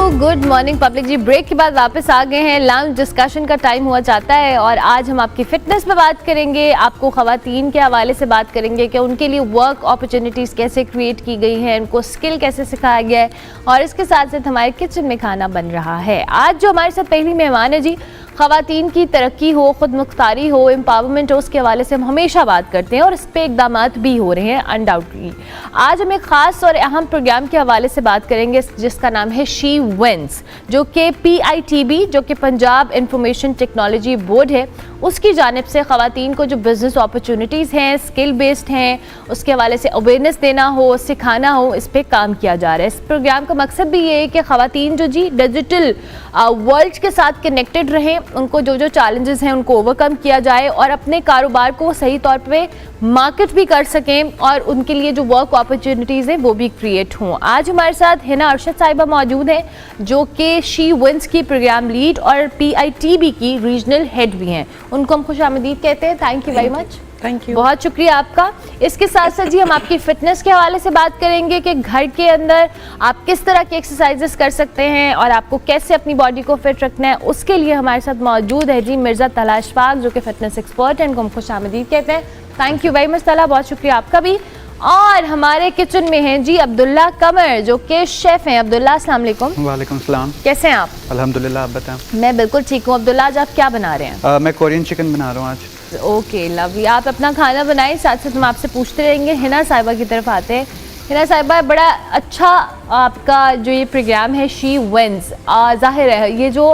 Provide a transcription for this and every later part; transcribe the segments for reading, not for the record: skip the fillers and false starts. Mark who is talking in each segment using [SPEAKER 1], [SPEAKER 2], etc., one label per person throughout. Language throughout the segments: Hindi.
[SPEAKER 1] गुड मॉर्निंग पब्लिक जी। ब्रेक के बाद वापस आ गए हैं। लाउंज डिस्कशन का टाइम हुआ जाता है और आज हम आपकी फिटनेस पे बात करेंगे, आपको खवातीन के हवाले से बात करेंगे कि उनके लिए वर्क अपॉर्चुनिटीज़ कैसे क्रिएट की गई हैं, उनको स्किल कैसे सिखाया गया है और इसके साथ साथ हमारे किचन में खाना बन रहा है। आज जो हमारे साथ पहली मेहमान है जी, खवातीन की तरक्की हो, खुद मुख्तारी हो, एम्पावरमेंट हो, उसके हवाले से हम हमेशा बात करते हैं और इस पर इकदाम भी हो रहे हैं अनडाउटली। आज हम एक ख़ास और अहम प्रोग्राम के हवाले से बात करेंगे जिसका नाम है शी विंस, जो कि PITB जो कि पंजाब इंफॉर्मेशन टेक्नोलॉजी बोर्ड है, उसकी जानिब से खवातीन को जो बिज़नेस अपॉर्चुनिटीज़ हैं, स्किल बेस्ड हैं, उसके हवाले से अवेयरनेस देना हो, सिखाना हो, इस पर काम किया जा रहा है। इस प्रोग्राम का मकसद भी ये है कि खवातीन जो जी डिजिटल वर्ल्ड के साथ कनेक्टेड रहें, उनको जो जो चैलेंजेस हैं उनको ओवरकम किया जाए और अपने कारोबार को सही तौर पे मार्केट भी कर सकें और उनके लिए जो वर्क अपॉर्चुनिटीज़ हैं वो भी क्रिएट हों। आज हमारे साथ हिना अरशद साहिबा मौजूद हैं जो कि शी विंस की प्रोग्राम लीड और PITB की रीजनल हेड भी हैं। उनको हम खुशामदीद कहते हैं। Thank you very much.
[SPEAKER 2] Thank you,
[SPEAKER 1] बहुत शुक्रिया आपका। इसके साथ साथ जी हम आपकी फिटनेस के हवाले से बात करेंगे कि घर के अंदर आप किस तरह की एक्सरसाइजेस कर सकते हैं और आपको कैसे अपनी बॉडी को फिट रखना है। उसके लिए हमारे साथ मौजूद है जी मिर्ज़ा तला अशफाक जो कि फिटनेस एक्सपर्ट हैं, इनको हम खुशामदीद कहते हैं। थैंक यू वेरी मच तला, बहुत शुक्रिया आपका भी। और हमारे किचन में हैं जी अब्दुल्ला कमर जो कि शेफ़ हैं। अब्दुल्ला अस्सलाम वालेकुम।
[SPEAKER 3] वालेकुम सलाम।
[SPEAKER 1] कैसे हैं आप?
[SPEAKER 3] अल्हम्दुलिल्लाह, आप बताएं।
[SPEAKER 1] मैं बिल्कुल ठीक हूँ। अब्दुल्ला, आज आप क्या बना रहे हैं?
[SPEAKER 3] मैं कोरियन चिकन बना रहा हूँ आज।
[SPEAKER 1] ओके लवली, आप अपना खाना बनाएं, साथ साथ हम आपसे पूछते रहेंगे। हिना साहिबा की तरफ आते हैं। हिना साहिबा, बड़ा अच्छा आपका जो ये प्रोग्राम है शी विंस, जाहिर है ये जो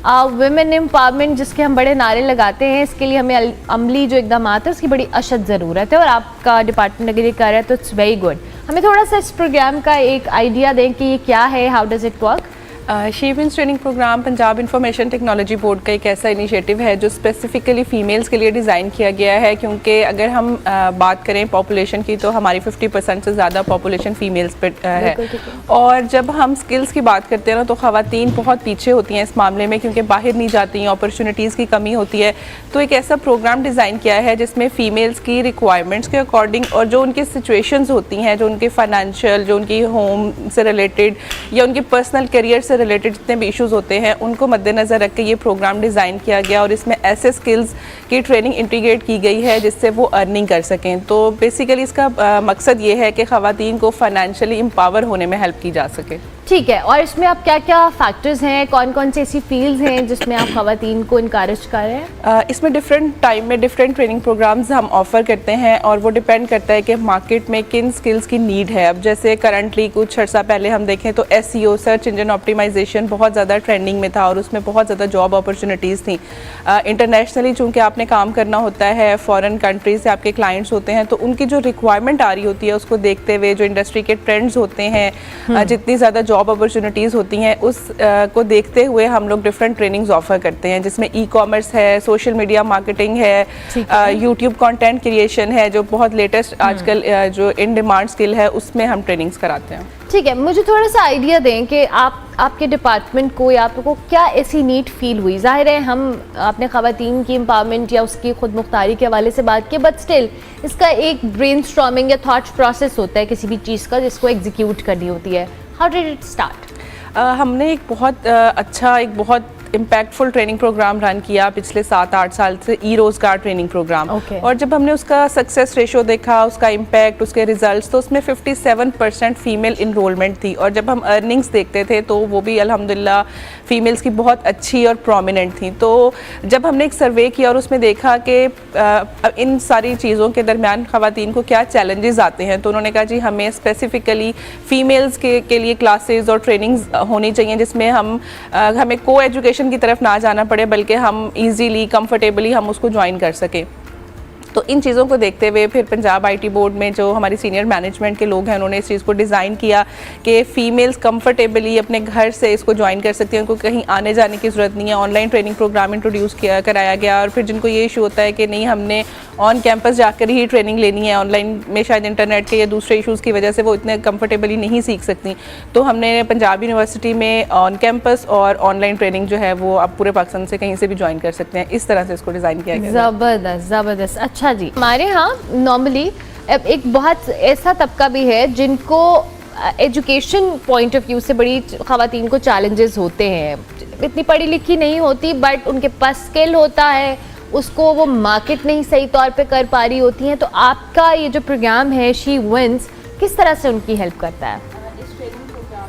[SPEAKER 1] वुमेन एम्पावरमेंट जिसके हम बड़े नारे लगाते हैं, इसके लिए हमें अमली जो इकदाम है उसकी बड़ी अशद ज़रूरत है और आपका डिपार्टमेंट अगर ये कर रहा है तो इट्स वेरी गुड। हमें थोड़ा सा इस प्रोग्राम का एक आइडिया दें कि ये क्या है, how does it work?
[SPEAKER 2] She wins training program Punjab information technology board का एक ऐसा इनिशिएटिव है जो स्पेसिफिकली फ़ीमेल्स के लिए डिज़ाइन किया गया है, क्योंकि अगर हम बात करें पॉपुलेशन की तो हमारी 50% से ज़्यादा पॉपुलेशन फ़ीमेल्स पे है। और जब हम स्किल्स की बात करते हैं ना तो ख़वातीन बहुत पीछे होती हैं इस मामले में, क्योंकि बाहर नहीं जाती हैं, अपॉर्चुनिटीज़ की कमी होती है। तो एक ऐसा प्रोग्राम डिज़ाइन किया है जिसमें फ़ीमेल्स की रिक्वायरमेंट्स के अकॉर्डिंग और जो उनकी सिचुएशंस होती हैं, जो उनके फाइनेंशियल, जो उनकी होम से रिलेटेड या उनके पर्सनल करियर से रिलेटेड जितने भी इश्यूज़ होते हैं उनको मद्देनज़र रख के ये प्रोग्राम डिज़ाइन किया गया और इसमें ऐसे स्किल्स की ट्रेनिंग इंटीग्रेट की गई है जिससे वो अर्निंग कर सकें। तो बेसिकली इसका मकसद ये है कि ख़वातीन को फाइनेंशियली एम्पावर होने में हेल्प की जा सके।
[SPEAKER 1] ठीक है, और इसमें आप क्या क्या फैक्टर्स हैं, कौन कौन सी ऐसी फील्ड्स हैं जिसमें आप ख़वातीन को इनकरेज कर रहे हैं?
[SPEAKER 2] इसमें डिफरेंट टाइम में डिफरेंट ट्रेनिंग प्रोग्राम्स हम ऑफ़र करते हैं और वो डिपेंड करता है कि मार्केट में किन स्किल्स की नीड है। अब जैसे करंटली कुछ अर्सा पहले हम देखें तो SEO सर्च इंजन ऑप्टिमाइजेशन बहुत ज़्यादा ट्रेंडिंग में था और उसमें बहुत ज़्यादा जॉब अपॉर्चुनिटीज़ थी। इंटरनेशनली चूँकि आपने काम करना होता है, फॉरेन कंट्रीज से आपके क्लाइंट्स होते हैं, तो उनकी जो रिक्वायरमेंट आ रही होती है उसको देखते हुए जो इंडस्ट्री के ट्रेंड्स होते हैं, जितनी ज़्यादा जॉब अपॉर्चुनिटीज़ होती हैं उस को देखते हुए हम लोग डिफरेंट ट्रेनिंग्स ऑफर करते हैं, जिसमें ई-कॉमर्स है, सोशल मीडिया मार्केटिंग है, यूट्यूब कंटेंट क्रिएशन है, जो बहुत लेटेस्ट आजकल जो इन डिमांड स्किल है उसमें हम ट्रेनिंग्स कराते हैं।
[SPEAKER 1] ठीक है, मुझे थोड़ा सा आइडिया दें कि आपके डिपार्टमेंट को या आपको क्या ऐसी नीड फील हुई। जाहिर है हम आपने ख़वातीन की एम्पावरमेंट या उसकी खुद मुख्तारी के हवाले से बात की, बट स्टिल इसका एक ब्रेनस्टॉर्मिंग या थॉट प्रोसेस होता है किसी भी चीज़ का जिसको एग्जीक्यूट करनी होती है। How did it start?
[SPEAKER 2] हमने एक बहुत अच्छा, एक बहुत इम्पैक्टफुल ट्रेनिंग प्रोग्राम रन किया पिछले 7-8 साल से, रोज़गार ट्रेनिंग प्रोग्राम। और जब हमने उसका सक्सेस रेशो देखा, उसका इम्पैक्ट, उसके रिजल्ट्स, तो उसमें 57% फ़ीमेल इनरोलमेंट थी और जब हम अर्निंग्स देखते थे तो वो भी अल्हम्दुलिल्लाह फ़ीमेल्स की बहुत अच्छी और प्रोमिनेंट थी। तो जब हमने एक सर्वे किया और उसमें देखा कि इन सारी चीज़ों के दरमियान ख़वातीन को क्या चैलेंजेस आते हैं, तो उन्होंने कहा जी हमें स्पेसिफ़िकली फ़ीमेल्स के लिए क्लासेस और ट्रेनिंग्स होनी चाहिए जिसमें हमें को एजुकेशन की तरफ ना जाना पड़े, बल्कि हम इजीली कंफर्टेबली हम उसको ज्वाइन कर सकें। तो इन चीज़ों को देखते हुए फिर पंजाब IT बोर्ड में जो हमारी सीनियर मैनेजमेंट के लोग हैं उन्होंने इस चीज़ को डिज़ाइन किया कि फ़ीमेल्स कंफर्टेबली अपने घर से इसको ज्वाइन कर सकती हैं, उनको कहीं आने जाने की ज़रूरत नहीं है। ऑनलाइन ट्रेनिंग प्रोग्राम इंट्रोड्यूस कराया गया और फिर जिनको ये इशू होता है कि नहीं हमने ऑन कैंपस जाकर ही ट्रेनिंग लेनी है, ऑनलाइन में शायद इंटरनेट के या दूसरे इशूज़ की वजह से वो इतने कंफर्टेबली नहीं सीख सकती, तो हमने पंजाब यूनिवर्सिटी में ऑन कैंपस और ऑनलाइन ट्रेनिंग जो है वो आप पूरे पाकिस्तान से कहीं से भी ज्वाइन कर सकते हैं। इस तरह से इसको डिज़ाइन किया गया।
[SPEAKER 1] ज़बरदस्त ज़बरदस्त। अच्छा जी, हमारे यहाँ नॉर्मली एक बहुत ऐसा तबका भी है जिनको एजुकेशन पॉइंट ऑफ व्यू से बड़ी ख़वातीन को चैलेंजेस होते हैं, इतनी पढ़ी लिखी नहीं होती बट उनके पास स्किल होता है, उसको वो मार्केट नहीं सही तौर पे कर पा रही होती हैं, तो आपका ये जो प्रोग्राम है शी विंस किस तरह से उनकी हेल्प करता है?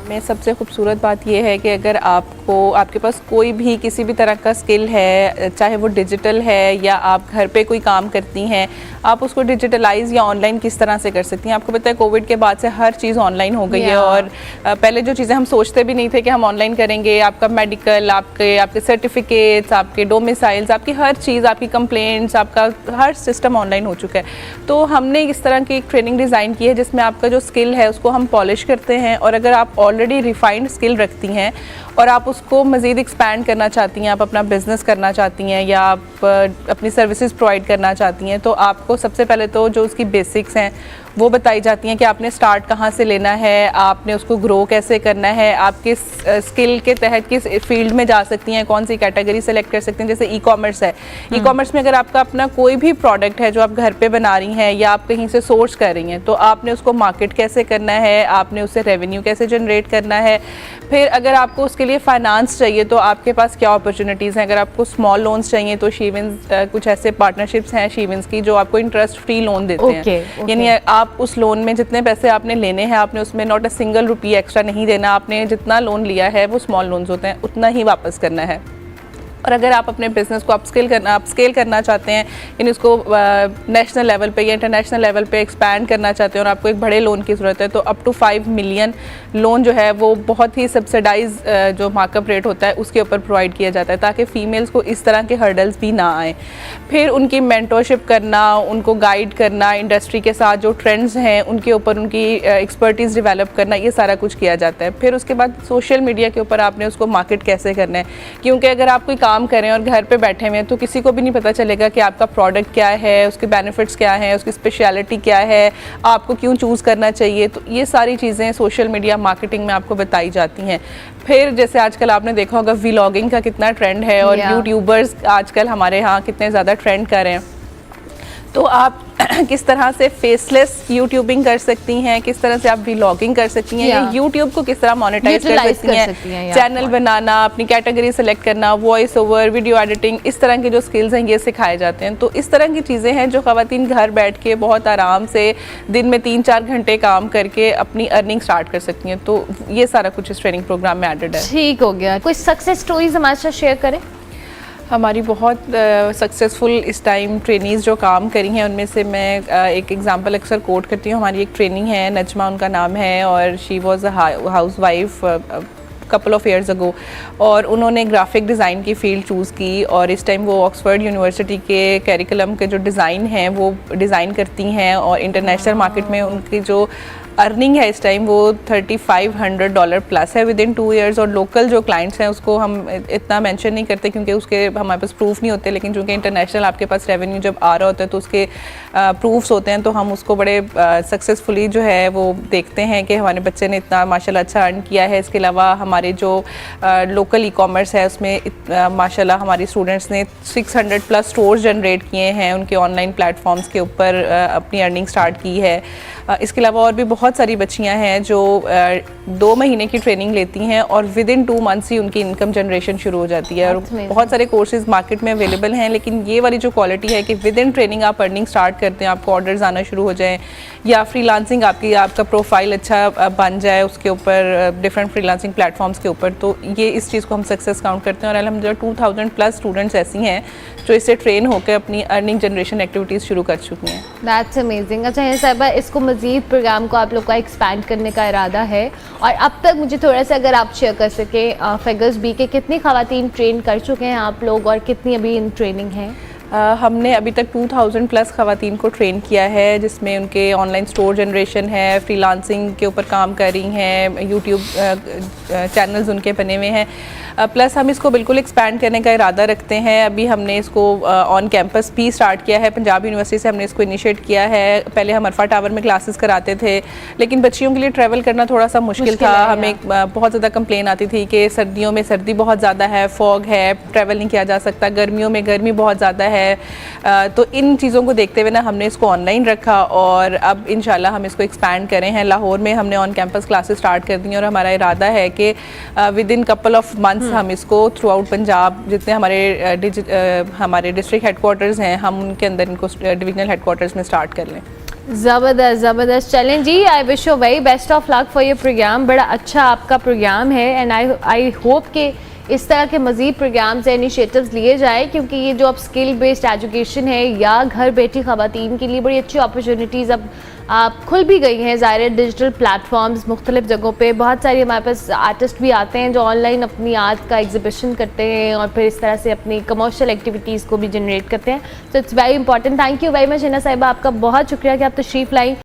[SPEAKER 2] में सबसे खूबसूरत बात यह है कि अगर आपके पास कोई भी किसी भी तरह का स्किल है, चाहे वो डिजिटल है या आप घर पे कोई काम करती हैं, आप उसको डिजिटलाइज या ऑनलाइन किस तरह से कर सकती हैं। आपको पता है कोविड के बाद से हर चीज़ ऑनलाइन हो गई है और पहले जो चीज़ें हम सोचते भी नहीं थे कि हम ऑनलाइन करेंगे, आपका मेडिकल, आपके सर्टिफिकेट्स, आपके डोमिसाइल्स, आपकी हर चीज़, आपकी कंप्लेंट्स, आपका हर सिस्टम ऑनलाइन हो चुका है। तो हमने इस तरह की एक ट्रेनिंग डिज़ाइन की है जिसमें आपका जो स्किल है उसको हम पॉलिश करते हैं, और अगर आप ऑलरेडी रिफाइंड स्किल रखती हैं और आप उसको मज़ीद एक्सपैंड करना चाहती हैं, आप अपना बिज़नेस करना चाहती हैं या आप अपनी सर्विसेज प्रोवाइड करना चाहती हैं, तो आपको सबसे पहले तो जो उसकी बेसिक्स हैं वो बताई जाती हैं कि आपने स्टार्ट कहाँ से लेना है, आपने उसको ग्रो कैसे करना है, आप किस स्किल के तहत किस फील्ड में जा सकती हैं, कौन सी कैटेगरी सेलेक्ट कर सकती हैं। जैसे ई कॉमर्स है, ई कॉमर्स में अगर आपका अपना कोई भी प्रोडक्ट है जो आप घर पे बना रही हैं या आप कहीं से सोर्स कर रही हैं, तो आपने उसको मार्केट कैसे करना है, आपने उससे रेवेन्यू कैसे जनरेट करना है। फिर अगर आपको उसके लिए फाइनेंस चाहिए तो आपके पास क्या अपॉर्चुनिटीज़ हैं। अगर आपको स्मॉल लोन्स चाहिए तो शीविंस कुछ ऐसे पार्टनरशिप्स हैं शीविंस की जो आपको इंटरेस्ट फ्री लोन देते हैं। यानी आप उस लोन में जितने पैसे आपने लेने हैं, आपने उसमें not a single rupee extra नहीं देना, आपने जितना लोन लिया है वो स्मॉल लोन्स होते हैं उतना ही वापस करना है। और अगर आप अपने बिज़नेस को अपस्केल करना चाहते हैं, यानी उसको नेशनल लेवल पे या इंटरनेशनल लेवल पे एक्सपैंड करना चाहते हैं और आपको एक बड़े लोन की ज़रूरत है, तो अप टू 5 मिलियन लोन जो है वो बहुत ही सब्सिडाइज जो मार्कअप रेट होता है उसके ऊपर प्रोवाइड किया जाता है, ताकि फ़ीमेल्स को इस तरह के हर्डल्स भी ना आए। फिर उनकी मेंटरशिप करना, उनको गाइड करना, इंडस्ट्री के साथ जो ट्रेंड्स हैं उनके ऊपर उनकी एक्सपर्टीज़ डिवेलप करना, ये सारा कुछ किया जाता है। फिर उसके बाद सोशल मीडिया के ऊपर आपने उसको मार्केट कैसे करना है, क्योंकि अगर आप कोई काम करें और घर पे बैठे हुए हैं तो किसी को भी नहीं पता चलेगा कि आपका प्रोडक्ट क्या है, उसके बेनिफिट्स क्या हैं, उसकी स्पेशलिटी क्या है, आपको क्यों चूज़ करना चाहिए। तो ये सारी चीज़ें सोशल मीडिया मार्केटिंग में आपको बताई जाती हैं। फिर जैसे आजकल आपने देखा होगा व्लॉगिंग का कितना ट्रेंड है और यूट्यूबर्स आजकल हमारे यहाँ कितने ज़्यादा ट्रेंड कर रहे हैं, तो आप किस तरह से फेसलेस यूट्यूबिंग कर सकती हैं, किस तरह से आप व्लॉगिंग कर सकती हैं, या यूट्यूब को किस तरह मोनेटाइज कर सकती हैं, चैनल बनाना, अपनी कैटेगरी सेलेक्ट करना, वॉइस ओवर, वीडियो एडिटिंग, इस तरह के जो स्किल्स हैं ये सिखाए जाते हैं। तो इस तरह की चीज़ें हैं जो ख़वातीन घर बैठ के बहुत आराम से दिन में 3-4 घंटे काम करके अपनी अर्निंग स्टार्ट कर सकती हैं। तो ये सारा कुछ इस ट्रेनिंग प्रोग्राम में एडेड है।
[SPEAKER 1] ठीक हो गया। कोई सक्सेस स्टोरीज हमारे साथ शेयर करें?
[SPEAKER 2] हमारी बहुत सक्सेसफुल इस टाइम ट्रेनीज़ जो काम करी हैं उनमें से मैं एक एग्जांपल अक्सर कोट करती हूँ। हमारी एक ट्रेनिंग है, नजमा उनका नाम है, और she was a house wife couple of years ago, और उन्होंने ग्राफिक डिज़ाइन की फ़ील्ड चूज़ की और इस टाइम वो ऑक्सफोर्ड यूनिवर्सिटी के करिकुलम के जो डिज़ाइन हैं वो डिज़ाइन करती हैं, और इंटरनेशनल मार्केट में उनकी जो अर्निंग है इस टाइम वो $3,500 प्लस है विद इन 2 ईयर्स। और लोकल जो क्लाइंट्स हैं उसको हम इतना मेंशन नहीं करते क्योंकि उसके हमारे पास प्रूफ नहीं होते, लेकिन चूँकि इंटरनेशनल आपके पास रेवेन्यू जब आ रहा होता है तो उसके प्रूफ्स होते हैं, तो हम उसको बड़े सक्सेसफुली जो है वो देखते हैं कि हमारे बच्चे ने इतना माशाल्लाह अच्छा अर्न किया है। इसके अलावा हमारे जो लोकल ई कॉमर्स है उसमें माशाल्लाह हमारी स्टूडेंट्स ने 600 प्लस स्टोर्स जनरेट किए हैं, उनके ऑनलाइन प्लेटफॉर्म्स के ऊपर अपनी अर्निंग स्टार्ट की है। इसके अलावा और भी बहुत सारी बच्चियां हैं जो 2 महीने की ट्रेनिंग लेती हैं और विद इन 2 मंथ्स ही उनकी इनकम जनरेशन शुरू हो जाती है। और बहुत सारे कोर्सेज मार्केट में अवेलेबल हैं, लेकिन ये वाली जो क्वालिटी है कि विद इन ट्रेनिंग आप अर्निंग स्टार्ट करते हैं, आपको ऑर्डर्स आना शुरू हो जाएं, या फ्रीलांसिंग आपका प्रोफाइल अच्छा बन जाए उसके ऊपर डिफरेंट फ्रीलांसिंग प्लेटफॉर्म्स के ऊपर, तो ये इस चीज़ को हम सक्सेस काउंट करते हैं। और अल्हम्दुलिल्लाह 2000 प्लस स्टूडेंट्स ऐसी हैं जो इससे ट्रेन होकर अपनी अर्निंग जनरेशन एक्टिविटीज़ शुरू कर चुकी हैं।
[SPEAKER 1] That's amazing. अच्छा है साहिबा, इसको मज़ीद प्रोग्राम को आप लोग का एक्सपैंड करने का इरादा है, और अब तक मुझे थोड़ा सा अगर आप शेयर कर सके फिगर्स भी कि कितनी ख़वातीन ट्रेन कर चुके हैं आप लोग और कितनी अभी इन ट्रेनिंग है?
[SPEAKER 2] हमने अभी तक 2000 प्लस ख़वातीन को ट्रेन किया है, जिसमें उनके ऑनलाइन स्टोर जनरेशन है, फ्रीलांसिंग के ऊपर काम कर रही हैं, यूट्यूब चैनल्स उनके बने हुए हैं। प्लस हम इसको बिल्कुल एक्सपैंड करने का इरादा रखते हैं। अभी हमने इसको ऑन कैंपस भी स्टार्ट किया है, पंजाब यूनिवर्सिटी से हमने इसको इनिशिएट किया है। पहले हम अरफा टावर में क्लासेस कराते थे, लेकिन बच्चियों के लिए ट्रैवल करना थोड़ा सा मुश्किल था। हमें बहुत ज़्यादा कंप्लेन आती थी कि सर्दियों में सर्दी बहुत ज़्यादा है, फॉग है, ट्रैवल नहीं किया जा सकता, गर्मियों में गर्मी बहुत ज़्यादा है, है। तो इन चीज़ों को देखते हुए ना हमने इसको ऑनलाइन रखा और अब इंशाल्लाह हम इसको एक्सपैंड करें हैं। लाहौर में हमने ऑन कैंपस क्लासेस स्टार्ट कर दी हैं और हमारा इरादा है कि with in couple of months हम इसको थ्रू आउट पंजाब जितने हमारे डिस्ट्रिक्ट हेडक्वार्टर्स हैं हम उनके अंदर इनको डिविजनल हेडक्वार्टर्स में स्टार्ट कर लें।
[SPEAKER 1] ज़बरदस्त ज़बरदस्त। चलें जी, I wish you very best of luck for your programme. बड़ा अच्छा आपका प्रोग्राम है एंड आई होप कि इस तरह के मज़ीद प्रोग्राम्स या इनिशिएटिव्स लिए जाए, क्योंकि ये जो अब स्किल बेस्ड एजुकेशन है या घर बैठी ख़वातीन के लिए बड़ी अच्छी अपॉर्चुनिटीज़ अब आप खुल भी गई हैं। ज़ाहिर डिजिटल प्लेटफॉर्म्स मुख्तलिफ जगहों पे बहुत सारे हमारे पास आर्टिस्ट भी आते हैं जो ऑनलाइन अपनी आर्ट का एग्जिबिशन करते हैं और फिर इस तरह से अपनी कमर्शियल एक्टिविटीज़ को भी जनरेट करते हैं। So it's very important. Thank you very much Hina साहिबा, आपका बहुत शुक्रिया कि आप तशरीफ़ लाई।